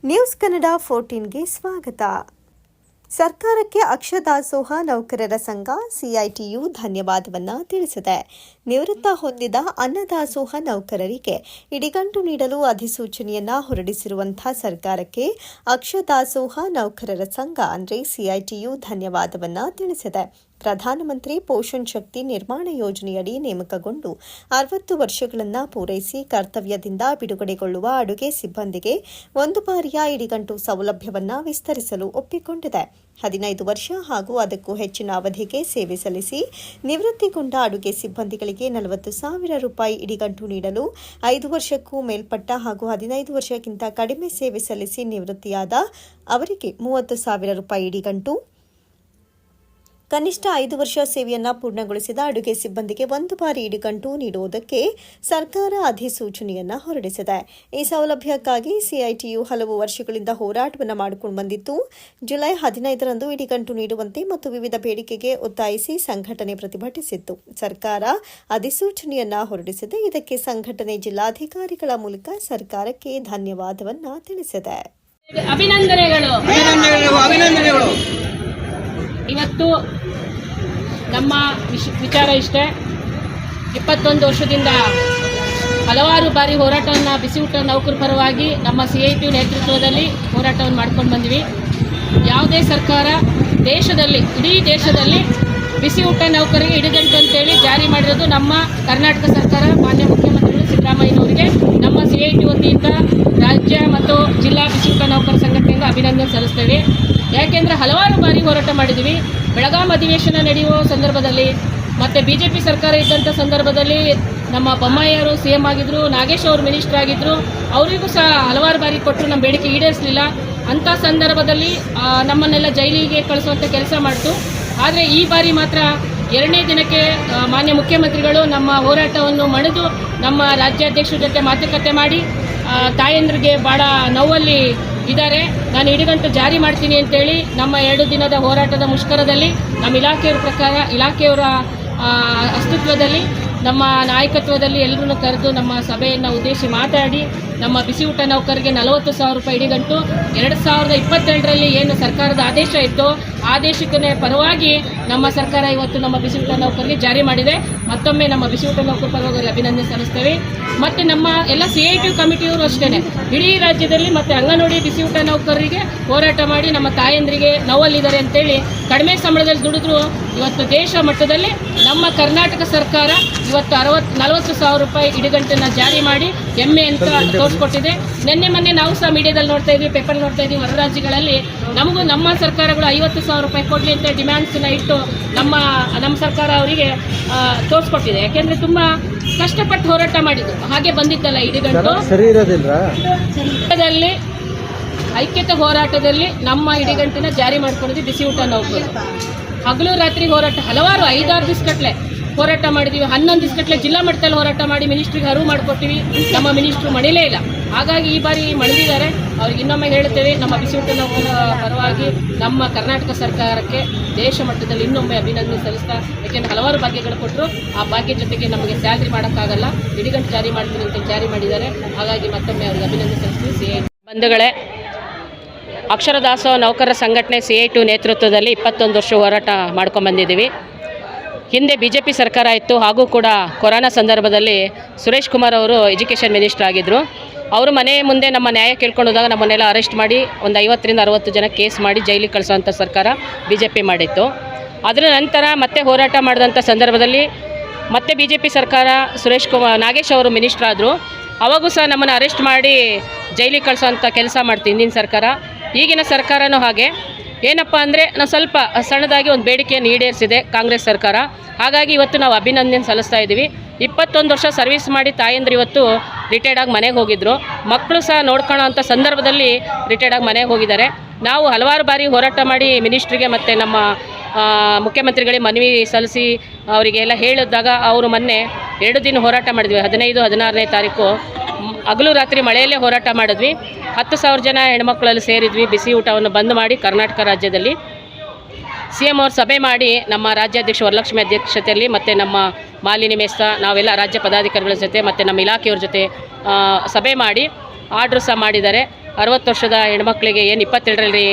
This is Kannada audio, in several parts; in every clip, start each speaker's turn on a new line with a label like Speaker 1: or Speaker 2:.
Speaker 1: ನ್ಯೂಸ್ ಕನ್ನಡ 14ಗೆ ಸ್ವಾಗತ. ಸರ್ಕಾರಕ್ಕೆ ಅಕ್ಷದಾಸೋಹ ನೌಕರರ ಸಂಘ ಸಿಐಟಿಯು ಧನ್ಯವಾದವನ್ನ ತಿಳಿಸಿದೆ. ನಿವೃತ್ತ ಹೊಂದಿದ ಅನ್ನದಾಸೋಹ ನೌಕರರಿಗೆ ಇಡಿಗಂಟು ನೀಡಲು ಅಧಿಸೂಚನೆಯನ್ನ ಹೊರಡಿಸಿರುವಂತಹ ಸರ್ಕಾರಕ್ಕೆ ಅಕ್ಷದಾಸೋಹ ನೌಕರರ ಸಂಘ ಅಂದರೆ ಸಿಐಟಿಯು ಧನ್ಯವಾದವನ್ನ ತಿಳಿಸಿದೆ. ಪ್ರಧಾನಮಂತ್ರಿ ಪೋಷಣ್ ಶಕ್ತಿ ನಿರ್ಮಾಣ ಯೋಜನೆಯಡಿ ನೇಮಕಗೊಂಡು 60 ವರ್ಷಗಳನ್ನು ಪೂರೈಸಿ ಕರ್ತವ್ಯದಿಂದ ಬಿಡುಗಡೆಗೊಳ್ಳುವ ಅಡುಗೆ ಸಿಬ್ಬಂದಿಗೆ ಒಂದು ಬಾರಿಯ ಇಡಿಗಂಟು ಸೌಲಭ್ಯವನ್ನು ವಿಸ್ತರಿಸಲು ಒಪ್ಪಿಕೊಂಡಿದೆ. 15 ವರ್ಷ ಹಾಗೂ ಅದಕ್ಕೂ ಹೆಚ್ಚಿನ ಅವಧಿಗೆ ಸೇವೆ ಸಲ್ಲಿಸಿ ನಿವೃತ್ತಿಗೊಂಡ ಅಡುಗೆ ಸಿಬ್ಬಂದಿಗಳಿಗೆ 40,000 ರೂಪಾಯಿ ಇಡಿಗಂಟು ನೀಡಲು, 5 ವರ್ಷಕ್ಕೂ ಮೇಲ್ಪಟ್ಟ ಹಾಗೂ 15 ವರ್ಷಕ್ಕಿಂತ ಕಡಿಮೆ ಸೇವೆ ಸಲ್ಲಿಸಿ ನಿವೃತ್ತಿಯಾದ ಅವರಿಗೆ 30,000 ರೂಪಾಯಿ ಇಡಿಗಂಟು, ಕನಿಷ್ಠ 5 ವರ್ಷ ಸೇವೆಯನ್ನು ಪೂರ್ಣಗೊಳಿಸಿದ ಅಡುಗೆ ಸಿಬ್ಬಂದಿಗೆ ಒಂದು ಬಾರಿ ಇಡಿಗಂಟು ನೀಡುವುದಕ್ಕೆ ಸರ್ಕಾರ ಅಧಿಸೂಚನೆಯನ್ನು ಹೊರಡಿಸಿದೆ. ಈ ಸೌಲಭ್ಯಕ್ಕಾಗಿ ಸಿಐಟಿಯು ಹಲವು ವರ್ಷಗಳಿಂದ ಹೋರಾಟವನ್ನು ಮಾಡಿಕೊಂಡು ಬಂದಿತ್ತು. ಜುಲೈ 15ರಂದು ಇಡಿಗಂಟು ನೀಡುವಂತೆ ಮತ್ತು ವಿವಿಧ ಬೇಡಿಕೆಗೆ ಒತ್ತಾಯಿಸಿ ಸಂಘಟನೆ ಪ್ರತಿಭಟಿಸಿತ್ತು. ಸರ್ಕಾರ ಅಧಿಸೂಚನೆಯನ್ನ ಹೊರಡಿಸಿದೆ. ಇದಕ್ಕೆ ಸಂಘಟನೆ ಜಿಲ್ಲಾಧಿಕಾರಿಗಳ ಮೂಲಕ ಸರ್ಕಾರಕ್ಕೆ ಧನ್ಯವಾದವನ್ನ ತಿಳಿಸಿದೆ.
Speaker 2: ಅಭಿನಂದನೆಗಳು. ಇವತ್ತು ನಮ್ಮ ವಿಚಾರ ಇಷ್ಟೇ. 21 ವರ್ಷದಿಂದ ಹಲವಾರು ಬಾರಿ ಹೋರಾಟವನ್ನು ಬಿಸಿ ಊಟ ನೌಕರ ಪರವಾಗಿ ನಮ್ಮ ಸಿಐಟಿ ನೇತೃತ್ವದಲ್ಲಿ ಹೋರಾಟವನ್ನು ಮಾಡ್ಕೊಂಡು ಬಂದ್ವಿ. ಯಾವುದೇ ಸರ್ಕಾರ ಇಡೀ ದೇಶದಲ್ಲಿ ಬಿಸಿ ಊಟ ನೌಕರಿಗೆ ಇಡಿಗಂಟು ಅಂತೇಳಿ ಜಾರಿ ಮಾಡಿರೋದು ನಮ್ಮ ಕರ್ನಾಟಕ ಸರ್ಕಾರ. ಮಾನ್ಯ ಮುಖ್ಯಮಂತ್ರಿಗಳು ಸಿದ್ದರಾಮಯ್ಯನವರಿಗೆ ನಮ್ಮ ಸಿಐಟಿ ವತಿಯಿಂದ ರಾಜ್ಯ ಮತ್ತು ಜಿಲ್ಲಾ ಬಿಸಿ ಊಟ ನೌಕರ ಸಂಘಟನೆಯಿಂದ ಅಭಿನಂದನೆ ಸಲ್ಲಿಸ್ತೇವೆ. ಯಾಕೆಂದರೆ ಹಲವಾರು ಬಾರಿ ಹೋರಾಟ ಮಾಡಿದ್ದೀವಿ. ಬೆಳಗಾಂ ಅಧಿವೇಶನ ನಡೆಯುವ ಸಂದರ್ಭದಲ್ಲಿ ಮತ್ತು BJP ಸರ್ಕಾರ ಇದ್ದಂಥ ಸಂದರ್ಭದಲ್ಲಿ ನಮ್ಮ ಬೊಮ್ಮಾಯಿಯವರು CM ಆಗಿದ್ದರು, ನಾಗೇಶ್ ಅವರು ಮಿನಿಸ್ಟರ್ ಆಗಿದ್ದರು. ಅವರಿಗೂ ಸಹ ಹಲವಾರು ಬಾರಿ ಕೊಟ್ಟರು, ನಮ್ಮ ಬೇಡಿಕೆ ಈಡೇರಿಸಲಿಲ್ಲ. ಅಂಥ ಸಂದರ್ಭದಲ್ಲಿ ನಮ್ಮನ್ನೆಲ್ಲ ಜೈಲಿಗೆ ಕಳಿಸುವಂಥ ಕೆಲಸ ಮಾಡಿತು. ಆದರೆ ಈ ಬಾರಿ ಮಾತ್ರ 2ನೇ ದಿನಕ್ಕೆ ಮಾನ್ಯ ಮುಖ್ಯಮಂತ್ರಿಗಳು ನಮ್ಮ ಹೋರಾಟವನ್ನು ಮಣಿದು ನಮ್ಮ ರಾಜ್ಯಾಧ್ಯಕ್ಷರ ಜೊತೆ ಮಾತುಕತೆ ಮಾಡಿ ತಾಯಂದ್ರಿಗೆ ಭಾಳ ನೋವಲ್ಲಿ ಇದ್ದಾರೆ, ನಾನು ಇಡಿಗಂಟು ಜಾರಿ ಮಾಡ್ತೀನಿ ಅಂತೇಳಿ ನಮ್ಮ 2 ದಿನದ ಹೋರಾಟದ ಮುಷ್ಕರದಲ್ಲಿ ನಮ್ಮ ಇಲಾಖೆಯವರ ಅಸ್ತಿತ್ವದಲ್ಲಿ ನಮ್ಮ ನಾಯಕತ್ವದಲ್ಲಿ ಎಲ್ಲರನ್ನು ಕರೆದು ನಮ್ಮ ಸಭೆಯನ್ನು ಉದ್ದೇಶಿಸಿ ಮಾತಾಡಿ ನಮ್ಮ ಬಿಸಿ ಊಟ ನೌಕರಿಗೆ 40,000 ರೂಪಾಯಿ ಇಡಿಗಂಟು 2022ರಲ್ಲಿ ಏನು ಸರ್ಕಾರದ ಆದೇಶ ಇತ್ತು ಆದೇಶಕ್ಕೆ ಪರವಾಗಿ ನಮ್ಮ ಸರ್ಕಾರ ಇವತ್ತು ನಮ್ಮ ಬಿಸಿ ಊಟ ನೌಕರಿಗೆ ಜಾರಿ ಮಾಡಿದೆ. ಮತ್ತೊಮ್ಮೆ ನಮ್ಮ ಬಿಸಿ ಊಟ ನೌಕರ ಪರವಾಗಿ ಅಭಿನಂದನೆ ಸಲ್ಲಿಸ್ತೇವೆ. ಮತ್ತು ನಮ್ಮ ಎಲ್ಲ ಸಿಐಟಿ ಕಮಿಟಿಯವರು ಅಷ್ಟೇ ಇಡೀ ರಾಜ್ಯದಲ್ಲಿ ಮತ್ತು ಅಂಗನವಾಡಿ ಬಿಸಿ ಊಟ ನೌಕರರಿಗೆ ಹೋರಾಟ ಮಾಡಿ ನಮ್ಮ ತಾಯಂದ್ರಿಗೆ ನೋವಲ್ಲಿದ್ದಾರೆ ಅಂತೇಳಿ ಕಡಿಮೆ ಸಂಬಳದಲ್ಲಿ ದುಡಿದ್ರು ಇವತ್ತು ದೇಶ ಮಟ್ಟದಲ್ಲಿ ನಮ್ಮ ಕರ್ನಾಟಕ ಸರ್ಕಾರ ಇವತ್ತು 40,000 ರೂಪಾಯಿ ಇಡಿಗಂಟನ್ನು ಜಾರಿ ಮಾಡಿ ಹೆಮ್ಮೆ ಅಂತ ತೋರಿಸ್ಕೊಟ್ಟಿದೆ. ಮೊನ್ನೆ ನಾವು ಸಹ ಮೀಡಿಯಾದಲ್ಲಿ ನೋಡ್ತಾ ಇದ್ವಿ, ಪೇಪರ್ ನೋಡ್ತಾ ಇದ್ವಿ, ಹೊರ ರಾಜ್ಯಗಳಲ್ಲಿ ನಮಗೂ ನಮ್ಮ ಸರ್ಕಾರಗಳು 50,000 ರೂಪಾಯಿ ಕೊಡಲಿ ಅಂತ ಡಿಮ್ಯಾಂಡ್ಸನ್ನ ಇಟ್ಟು ನಮ್ಮ ಸರ್ಕಾರ ಅವರಿಗೆ ತೋರಿಸ್ಕೊಟ್ಟಿದೆ. ಯಾಕೆಂದರೆ ತುಂಬ ಕಷ್ಟಪಟ್ಟು ಹೋರಾಟ ಮಾಡಿದ್ದು, ಹಾಗೆ ಬಂದಿದ್ದಲ್ಲ ಇಡಿಗಂಟು. ಐಕ್ಯತೆ ಹೋರಾಟದಲ್ಲಿ ನಮ್ಮ ಇಡಿಗಂಟಿನ ಜಾರಿ ಮಾಡ್ಕೊಂಡಿದ್ವಿ ಬಿಸಿ ಊಟ ನೌಕರು. ಹಗಲು ರಾತ್ರಿ ಹೋರಾಟ ಹಲವಾರು 5-6 ದಿವಸಗಟ್ಟಲೆ ಹೋರಾಟ ಮಾಡಿದ್ದೀವಿ. 11 ದಿವಸಗಟ್ಟಲೆ ಜಿಲ್ಲಾ ಮಟ್ಟದಲ್ಲಿ ಹೋರಾಟ ಮಾಡಿ ಮಿನಿಸ್ಟ್ರಿಗೆ ಅರಿವು ಮಾಡಿಕೊಟ್ಟಿವಿ. ನಮ್ಮ ಮಿನಿಸ್ಟ್ರು ಮಣಿಲೇ ಇಲ್ಲ. ಹಾಗಾಗಿ ಈ ಬಾರಿ ಮಣಿದಿದ್ದಾರೆ. ಅವ್ರಿಗೆ ಇನ್ನೊಮ್ಮೆ ಹೇಳುತ್ತೇವೆ, ನಮ್ಮ ಬಿಸಿ ಊಟ ನೌಕರ ಪರವಾಗಿ ನಮ್ಮ ಕರ್ನಾಟಕ ಸರ್ಕಾರಕ್ಕೆ ದೇಶ ಮಟ್ಟದಲ್ಲಿ ಇನ್ನೊಮ್ಮೆ ಅಭಿನಂದನೆ ಸಲ್ಲಿಸ್ತಾ. ಯಾಕೆಂದರೆ ಹಲವಾರು ಭಾಗ್ಯಗಳು ಕೊಟ್ಟರು, ಆ ಭಾಗ್ಯ ಜೊತೆಗೆ ನಮಗೆ ಸ್ಯಾಲ್ರಿ ಮಾಡೋಕ್ಕಾಗಲ್ಲ, ಇಡಿಗಂಟು ಜಾರಿ ಮಾಡ್ತೀನಿ ಅಂತ ಜಾರಿ ಮಾಡಿದ್ದಾರೆ. ಹಾಗಾಗಿ ಮತ್ತೊಮ್ಮೆ ಅವ್ರಿಗೆ ಅಭಿನಂದನೆ ಸಲ್ಲಿಸ್ತೀವಿ. ಸಿಐಟಿ ಬಂಧುಗಳೇ, ಅಕ್ಷರದಾಸೋಹ ನೌಕರರ ಸಂಘಟನೆ ಸಿಐಟಿ ನೇತೃತ್ವದಲ್ಲಿ 21 ವರ್ಷ ಹೋರಾಟ ಮಾಡ್ಕೊಂಬಂದಿದ್ದೀವಿ. ಹಿಂದೆ BJP ಸರ್ಕಾರ ಇತ್ತು, ಹಾಗೂ ಕೂಡ ಕೊರೋನಾ ಸಂದರ್ಭದಲ್ಲಿ ಸುರೇಶ್ ಕುಮಾರ್ ಅವರು ಎಜುಕೇಷನ್ ಮಿನಿಸ್ಟರ್ ಆಗಿದ್ದರು. ಅವರು ಮನೆ ಮುಂದೆ ನಮ್ಮ ನ್ಯಾಯ ಕೇಳ್ಕೊಂಡು ಹೋದಾಗ ನಮ್ಮನ್ನೆಲ್ಲ ಅರೆಸ್ಟ್ ಮಾಡಿ ಒಂದು 50ರಿಂದ 60 ಜನ ಕೇಸ್ ಮಾಡಿ ಜೈಲಿಗೆ ಕಳಿಸೋವಂಥ ಸರ್ಕಾರ BJP ಮಾಡಿತ್ತು. ಅದರ ನಂತರ ಮತ್ತೆ ಹೋರಾಟ ಮಾಡಿದಂಥ ಸಂದರ್ಭದಲ್ಲಿ ಮತ್ತೆ BJP ಸರ್ಕಾರ ನಾಗೇಶ್ ಅವರು ಮಿನಿಸ್ಟರ್ ಆದರು. ಅವಾಗೂ ಸಹ ನಮ್ಮನ್ನು ಅರೆಸ್ಟ್ ಮಾಡಿ ಜೈಲಿಗೆ ಕಳಿಸೋವಂಥ ಕೆಲಸ ಮಾಡ್ತೀವಿ ಹಿಂದಿನ ಸರ್ಕಾರ. ಈಗಿನ ಸರ್ಕಾರನೂ ಹಾಗೆ. ಏನಪ್ಪ ಅಂದರೆ ನಾವು ಸ್ವಲ್ಪ ಸಣ್ಣದಾಗಿ ಒಂದು ಬೇಡಿಕೆಯನ್ನು ಈಡೇರಿಸಿದೆ ಕಾಂಗ್ರೆಸ್ ಸರ್ಕಾರ. ಹಾಗಾಗಿ ಇವತ್ತು ನಾವು ಅಭಿನಂದನೆ ಸಲ್ಲಿಸ್ತಾ ಇದ್ದೀವಿ. 21 ವರ್ಷ ಸರ್ವಿಸ್ ಮಾಡಿ ತಾಯಂದ್ರು ಇವತ್ತು ರಿಟೈರ್ಡ್ ಆಗಿ ಮನೆಗೆ ಹೋಗಿದ್ದರು. ಮಕ್ಕಳು ಸಹ ನೋಡ್ಕೊಳ್ಳೋ ಅಂಥ ಸಂದರ್ಭದಲ್ಲಿ ರಿಟೈರ್ಡ್ ಆಗಿ ಮನೆಗೆ ಹೋಗಿದ್ದಾರೆ. ನಾವು ಹಲವಾರು ಬಾರಿ ಹೋರಾಟ ಮಾಡಿ ಮಿನಿಸ್ಟ್ರಿಗೆ ಮತ್ತು ನಮ್ಮ ಮುಖ್ಯಮಂತ್ರಿಗಳಿಗೆ ಮನವಿ ಸಲ್ಲಿಸಿ ಅವರಿಗೆಲ್ಲ ಹೇಳಿದಾಗ ಅವರು ಮೊನ್ನೆ 2 ದಿನ ಹೋರಾಟ ಮಾಡಿದ್ವಿ. 15, 16ನೇ ತಾರೀಕು ಹಗಲು ರಾತ್ರಿ ಮಳೆಯಲ್ಲೇ ಹೋರಾಟ ಮಾಡಿದ್ವಿ. 10,000 ಜನ ಹೆಣ್ಮಕ್ಳಲ್ಲಿ ಸೇರಿದ್ವಿ. ಬಿಸಿ ಊಟವನ್ನು ಬಂದ್ ಮಾಡಿ ಕರ್ನಾಟಕ ರಾಜ್ಯದಲ್ಲಿ CM ಅವರು ಸಭೆ ಮಾಡಿ ನಮ್ಮ ರಾಜ್ಯಾಧ್ಯಕ್ಷ ವರಲಕ್ಷ್ಮಿ ಅಧ್ಯಕ್ಷತೆಯಲ್ಲಿ ಮತ್ತು ನಮ್ಮ ಮಾಲಿನಿ ಮೇಸ್ತಾ ನಾವೆಲ್ಲ ರಾಜ್ಯ ಪದಾಧಿಕಾರಿಗಳ ಜೊತೆ ಮತ್ತು ನಮ್ಮ ಇಲಾಖೆಯವ್ರ ಜೊತೆ ಸಭೆ ಮಾಡಿ ಆರ್ಡ್ರ್ ಸಹ ಮಾಡಿದ್ದಾರೆ. 60 ವರ್ಷದ ಹೆಣ್ಮಕ್ಳಿಗೆ ಏನು 27ರಲ್ಲಿ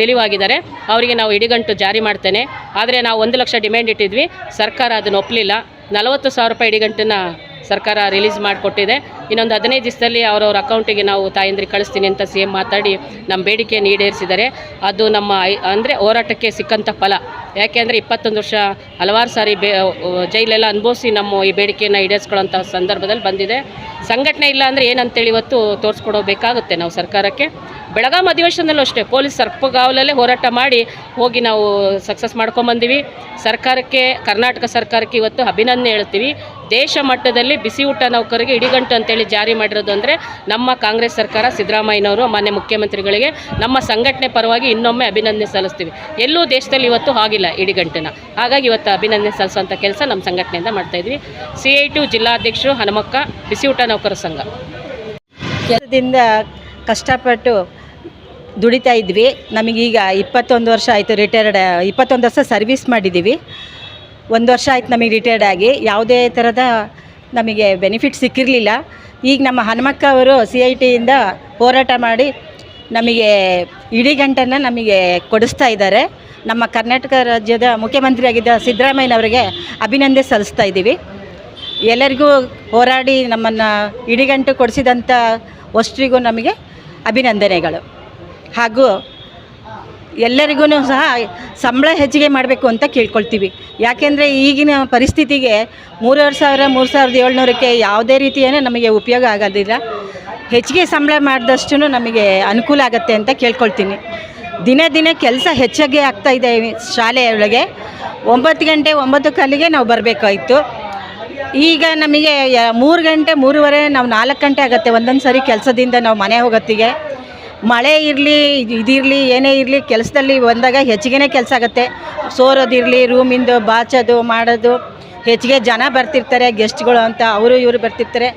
Speaker 2: ರಿಲೀವ್ ಆಗಿದ್ದಾರೆ ಅವರಿಗೆ ನಾವು ಇಡಿಗಂಟು ಜಾರಿ ಮಾಡ್ತೇನೆ. ಆದರೆ ನಾವು 1 ಲಕ್ಷ ಡಿಮ್ಯಾಂಡ್ ಇಟ್ಟಿದ್ವಿ, ಸರ್ಕಾರ ಅದನ್ನು ಒಪ್ಪಲಿಲ್ಲ. 40,000 ರೂಪಾಯಿ ಇಡಿಗಂಟನ್ನು ಸರ್ಕಾರ ರಿಲೀಸ್ ಮಾಡಿಕೊಟ್ಟಿದೆ. ಇನ್ನೊಂದು 15 ದಿವಸದಲ್ಲಿ ಅವರವ್ರ ಅಕೌಂಟಿಗೆ ನಾವು ತಾಯಂದ್ರಿಗೆ ಕಳಿಸ್ತೀನಿ ಅಂತ CM ಮಾತಾಡಿ ನಮ್ಮ ಬೇಡಿಕೆಯನ್ನು ಈಡೇರಿಸಿದ್ದಾರೆ. ಅದು ನಮ್ಮ ಅಂದರೆ ಹೋರಾಟಕ್ಕೆ ಸಿಕ್ಕಂಥ ಫಲ. ಯಾಕೆಂದರೆ 21 ವರ್ಷ ಹಲವಾರು ಸಾರಿ ಜೈಲೆಲ್ಲ ಅನುಭವಿಸಿ ನಮ್ಮ ಈ ಬೇಡಿಕೆಯನ್ನು ಈಡೇರಿಸ್ಕೊಳ್ಳೋಂಥ ಸಂದರ್ಭದಲ್ಲಿ ಬಂದಿದೆ. ಸಂಘಟನೆ ಇಲ್ಲ ಅಂದರೆ ಏನಂತೇಳಿ ಇವತ್ತು ತೋರಿಸ್ಕೊಡಬೇಕಾಗುತ್ತೆ ನಾವು ಸರ್ಕಾರಕ್ಕೆ. ಬೆಳಗಾಂ ಅಧಿವೇಶನದಲ್ಲೂ ಅಷ್ಟೇ ಪೊಲೀಸ್ ಸರ್ಪಗಾವಲಲ್ಲೇ ಹೋರಾಟ ಮಾಡಿ ಹೋಗಿ ನಾವು ಸಕ್ಸಸ್ ಮಾಡ್ಕೊಂಬಂದಿವಿ. ಸರ್ಕಾರಕ್ಕೆ, ಕರ್ನಾಟಕ ಸರ್ಕಾರಕ್ಕೆ ಇವತ್ತು ಅಭಿನಂದನೆ ಹೇಳ್ತೀವಿ. ದೇಶ ಮಟ್ಟದಲ್ಲಿ ಬಿಸಿ ಊಟ ನೌಕರರಿಗೆ ಇಡಿಗಂಟು ಅಂತೇಳಿ ಜಾರಿ ಮಾಡಿರೋದು ಅಂದರೆ ನಮ್ಮ ಕಾಂಗ್ರೆಸ್ ಸರ್ಕಾರ, ಸಿದ್ದರಾಮಯ್ಯನವರು, ಮಾನ್ಯ ಮುಖ್ಯಮಂತ್ರಿಗಳಿಗೆ ನಮ್ಮ ಸಂಘಟನೆ ಪರವಾಗಿ ಇನ್ನೊಮ್ಮೆ ಅಭಿನಂದನೆ ಸಲ್ಲಿಸ್ತೀವಿ. ಎಲ್ಲೂ ದೇಶದಲ್ಲಿ ಇವತ್ತು ಆಗಿಲ್ಲ ಇಡಿಗಂಟನ್ನು. ಹಾಗಾಗಿ ಇವತ್ತು ಅಭಿನಂದನೆ ಸಲ್ಲಿಸುವಂಥ ಕೆಲಸ ನಮ್ಮ ಸಂಘಟನೆಯಿಂದ ಮಾಡ್ತಾಯಿದ್ವಿ. CI2 ಜಿಲ್ಲಾಧ್ಯಕ್ಷರು ಹನುಮಕ್ಕ, ಬಿಸಿ ಊಟ ನೌಕರ ಸಂಘ.
Speaker 3: ಕೆಲಸದಿಂದ ಕಷ್ಟಪಟ್ಟು ದುಡಿತಾ ಇದ್ವಿ. ನಮಗೀಗ 21 ವರ್ಷ ಆಯಿತು ರಿಟೈರ್ಡ್. 21 ವರ್ಷ ಸರ್ವಿಸ್ ಮಾಡಿದ್ದೀವಿ. 1 ವರ್ಷ ಆಯ್ತು ನಮಗೆ ರಿಟೈರ್ಡ್ ಆಗಿ. ಯಾವುದೇ ಥರದ ನಮಗೆ ಬೆನಿಫಿಟ್ ಸಿಕ್ಕಿರಲಿಲ್ಲ. ಈಗ ನಮ್ಮ ಹನುಮಕ್ಕ ಅವರು CITಯಿಂದ ಹೋರಾಟ ಮಾಡಿ ನಮಗೆ ಇಡಿಗಂಟನ್ನು ನಮಗೆ ಕೊಡಿಸ್ತಾ ಇದ್ದಾರೆ. ನಮ್ಮ ಕರ್ನಾಟಕ ರಾಜ್ಯದ ಮುಖ್ಯಮಂತ್ರಿಯಾಗಿದ್ದ ಸಿದ್ದರಾಮಯ್ಯನವರಿಗೆ ಅಭಿನಂದನೆ ಸಲ್ಲಿಸ್ತಾ ಇದ್ದೀವಿ. ಎಲ್ಲರಿಗೂ ಹೋರಾಡಿ ನಮ್ಮನ್ನು ಇಡಿಗಂಟು ಕೊಡಿಸಿದಂಥ ವಸ್ತುವಿಗೂ ನಮಗೆ ಅಭಿನಂದನೆಗಳು. ಹಾಗೂ ಎಲ್ಲರಿಗೂ ಸಹ ಸಂಬಳ ಹೆಚ್ಚಿಗೆ ಮಾಡಬೇಕು ಅಂತ ಕೇಳ್ಕೊಳ್ತೀವಿ. ಯಾಕೆಂದರೆ ಈಗಿನ ಪರಿಸ್ಥಿತಿಗೆ 3,000 3,700ಕ್ಕೆ ಯಾವುದೇ ರೀತಿಯೇ ನಮಗೆ ಉಪಯೋಗ ಆಗೋದಿಲ್ಲ. ಹೆಚ್ಚಿಗೆ ಸಂಬಳ ಮಾಡಿದಷ್ಟು ನಮಗೆ ಅನುಕೂಲ ಆಗುತ್ತೆ ಅಂತ ಕೇಳ್ಕೊಳ್ತೀನಿ. ದಿನೇ ದಿನೇ ಕೆಲಸ ಹೆಚ್ಚಾಗಿ ಆಗ್ತಾಯಿದೆ. ಶಾಲೆಯೊಳಗೆ 9 ಗಂಟೆ 9:15ಗೆ ನಾವು ಬರಬೇಕಾಯಿತು. ಈಗ ನಮಗೆ 3 ಗಂಟೆ 3:15 ನಾವು 4 ಗಂಟೆ ಆಗುತ್ತೆ ಒಂದೊಂದು ಸರಿ ಕೆಲಸದಿಂದ ನಾವು ಮನೆ ಹೋಗೋತ್ತಿಗೆ. ಮಳೆ ಇರಲಿ ಇದಿರಲಿ ಏನೇ ಇರಲಿ ಕೆಲಸದಲ್ಲಿ ಬಂದಾಗ ಹೆಚ್ಚಿಗೆ ಕೆಲಸ ಆಗುತ್ತೆ. ಸೋರೋದಿರಲಿ, ರೂಮಿಂದು ಬಾಚೋದು ಮಾಡೋದು, ಹೆಚ್ಚಿಗೆ ಜನ ಬರ್ತಿರ್ತಾರೆ ಗೆಸ್ಟ್ಗಳು ಅಂತ, ಅವರು ಇವರು ಬರ್ತಿರ್ತಾರೆ.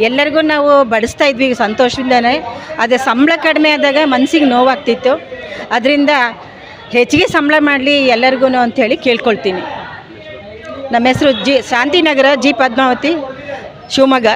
Speaker 3: ಎಲ್ಲರಿಗೂ ನಾವು ಬಡಿಸ್ತಾ ಇದ್ವಿ ಸಂತೋಷದಿಂದನೇ. ಅದೇ ಸಂಬಳ ಕಡಿಮೆ ಆದಾಗ ಮನಸ್ಸಿಗೆ ನೋವಾಗ್ತಿತ್ತು. ಅದರಿಂದ ಹೆಚ್ಚಿಗೆ ಸಂಬಳ ಮಾಡಲಿ ಎಲ್ಲರಿಗೂ ಅಂಥೇಳಿ ಕೇಳ್ಕೊಳ್ತೀನಿ. ನಮ್ಮ ಹೆಸರು ಶಾಂತಿನಗರ, G. ಪದ್ಮಾವತಿ, ಶಿವಮೊಗ್ಗ.